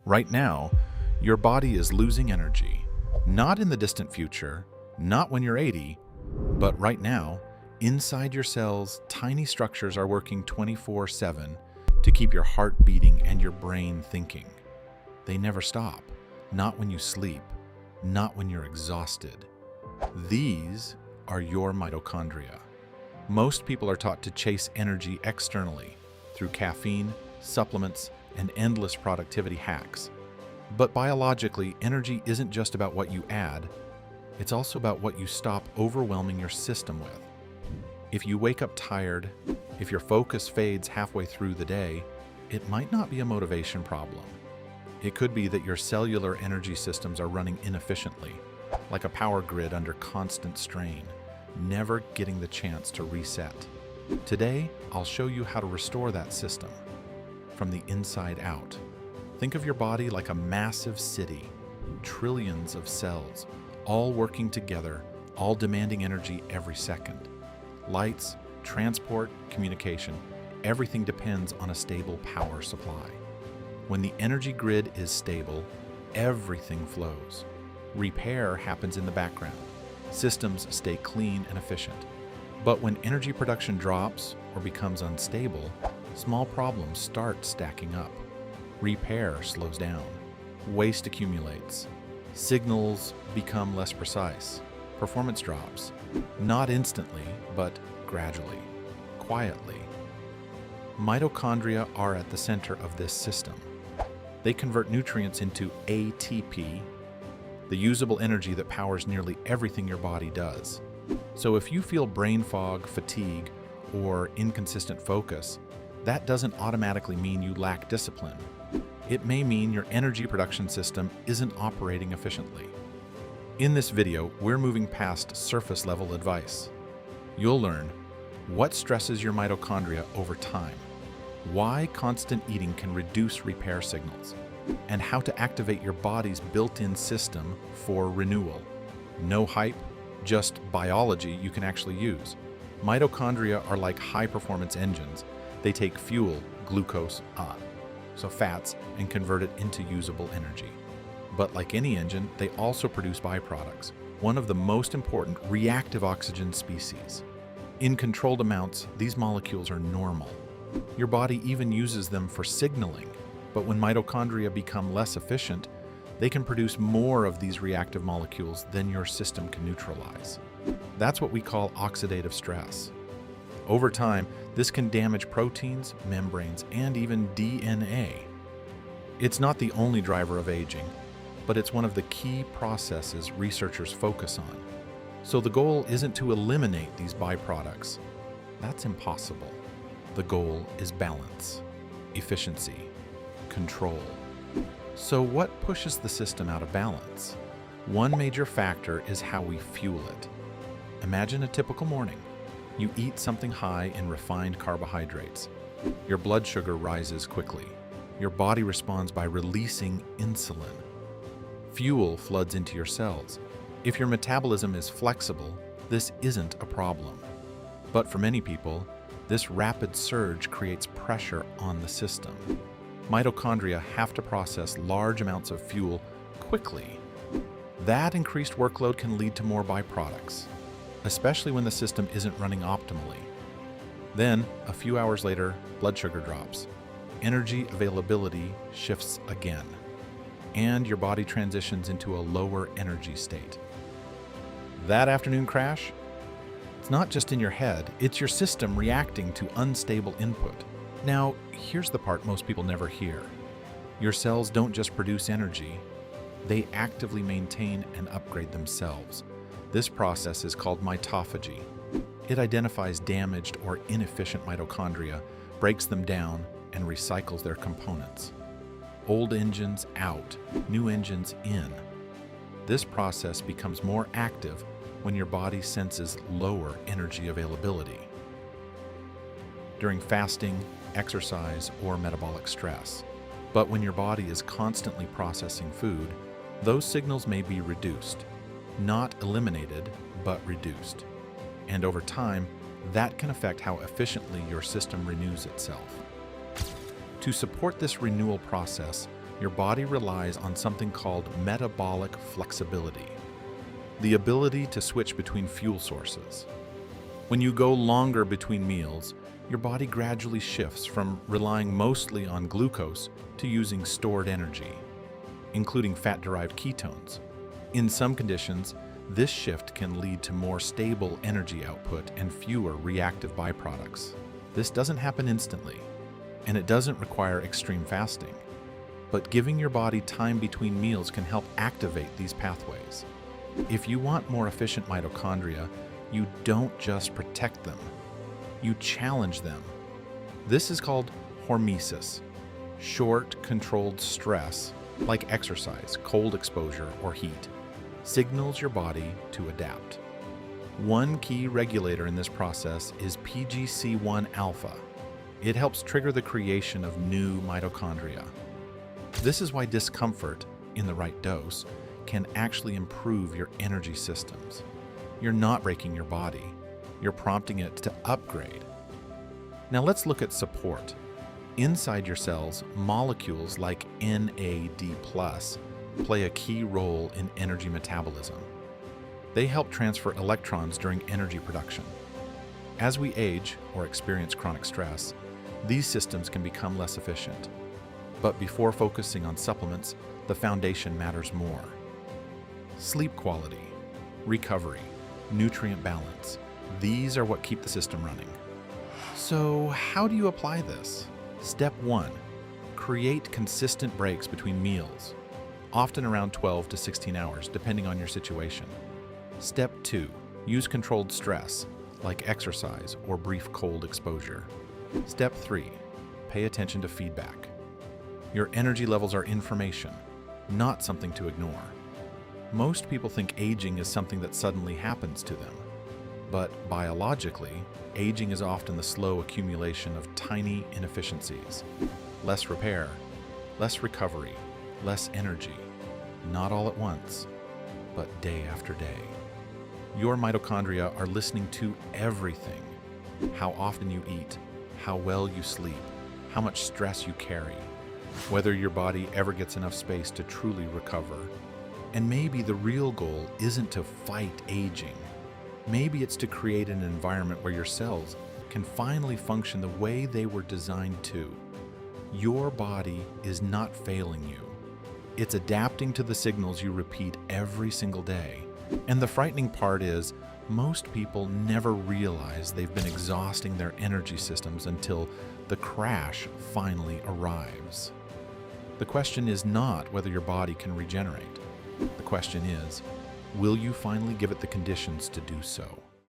Right now, your body is losing energy. Not in the distant future, not when you're 80, but right now, inside your cells, tiny structures are working 24/7 to keep your heart beating and your brain thinking. They never stop, not when you sleep, not when you're exhausted. These are your mitochondria. Most people are taught to chase energy externally through caffeine, supplements, and endless productivity hacks. But biologically, energy isn't just about what you add, it's also about what you stop overwhelming your system with. If you wake up tired, if your focus fades halfway through the day, it might not be a motivation problem. It could be that your cellular energy systems are running inefficiently, like a power grid under constant strain, never getting the chance to reset. Today, I'll show you how to restore that system from the inside out. Think of your body like a massive city, trillions of cells, all working together, all demanding energy every second. Lights, transport, communication, everything depends on a stable power supply. When the energy grid is stable, everything flows. Repair happens in the background. Systems stay clean and efficient. But when energy production drops or becomes unstable, small problems start stacking up. Repair slows down. Waste accumulates. Signals become less precise. Performance drops. Not instantly, but gradually, quietly. Mitochondria are at the center of this system. They convert nutrients into ATP, the usable energy that powers nearly everything your body does. So if you feel brain fog, fatigue, or inconsistent focus, that doesn't automatically mean you lack discipline. It may mean your energy production system isn't operating efficiently. In this video, we're moving past surface-level advice. You'll learn what stresses your mitochondria over time, why constant eating can reduce repair signals, and how to activate your body's built-in system for renewal. No hype, just biology you can actually use. Mitochondria are like high-performance engines. They take fuel, glucose, so fats, and convert it into usable energy. But like any engine, they also produce byproducts, one of the most important reactive oxygen species. In controlled amounts, these molecules are normal. Your body even uses them for signaling, but when mitochondria become less efficient, they can produce more of these reactive molecules than your system can neutralize. That's what we call oxidative stress. Over time, this can damage proteins, membranes, and even DNA. It's not the only driver of aging, but it's one of the key processes researchers focus on. So the goal isn't to eliminate these byproducts. That's impossible. The goal is balance, efficiency, control. So what pushes the system out of balance? One major factor is how we fuel it. Imagine a typical morning. You eat something high in refined carbohydrates. Your blood sugar rises quickly. Your body responds by releasing insulin. Fuel floods into your cells. If your metabolism is flexible, this isn't a problem. But for many people, this rapid surge creates pressure on the system. Mitochondria have to process large amounts of fuel quickly. That increased workload can lead to more byproducts, especially when the system isn't running optimally. Then, a few hours later, blood sugar drops. Energy availability shifts again, and your body transitions into a lower energy state. That afternoon crash? It's not just in your head, it's your system reacting to unstable input. Now, here's the part most people never hear. Your cells don't just produce energy, they actively maintain and upgrade themselves. This process is called mitophagy. It identifies damaged or inefficient mitochondria, breaks them down, and recycles their components. Old engines out, new engines in. This process becomes more active when your body senses lower energy availability. During fasting, exercise, or metabolic stress. But when your body is constantly processing food, those signals may be reduced. Not eliminated, but reduced. And over time, that can affect how efficiently your system renews itself. To support this renewal process, your body relies on something called metabolic flexibility, the ability to switch between fuel sources. When you go longer between meals, your body gradually shifts from relying mostly on glucose to using stored energy, including fat-derived ketones. In some conditions, this shift can lead to more stable energy output and fewer reactive byproducts. This doesn't happen instantly, and it doesn't require extreme fasting. But giving your body time between meals can help activate these pathways. If you want more efficient mitochondria, you don't just protect them, you challenge them. This is called hormesis, short, controlled stress, like exercise, cold exposure, or heat, signals your body to adapt. One key regulator in this process is PGC1 alpha. It helps trigger the creation of new mitochondria. This is why discomfort, in the right dose, can actually improve your energy systems. You're not breaking your body, you're prompting it to upgrade. Now let's look at support. Inside your cells, molecules like NAD+ play a key role in energy metabolism. They help transfer electrons during energy production. As we age or experience chronic stress, these systems can become less efficient. But before focusing on supplements, the foundation matters more. Sleep quality, recovery, nutrient balance, these are what keep the system running. So how do you apply this? Step 1, create consistent breaks between meals, often around 12 to 16 hours, depending on your situation. Step 2, use controlled stress, like exercise or brief cold exposure. Step 3, pay attention to feedback. Your energy levels are information, not something to ignore. Most people think aging is something that suddenly happens to them. But biologically, aging is often the slow accumulation of tiny inefficiencies. Less repair, less recovery, less energy. Not all at once, but day after day. Your mitochondria are listening to everything. How often you eat, how well you sleep, how much stress you carry, whether your body ever gets enough space to truly recover. And maybe the real goal isn't to fight aging. Maybe it's to create an environment where your cells can finally function the way they were designed to. Your body is not failing you. It's adapting to the signals you repeat every single day. And the frightening part is, most people never realize they've been exhausting their energy systems until the crash finally arrives. The question is not whether your body can regenerate. The question is, will you finally give it the conditions to do so?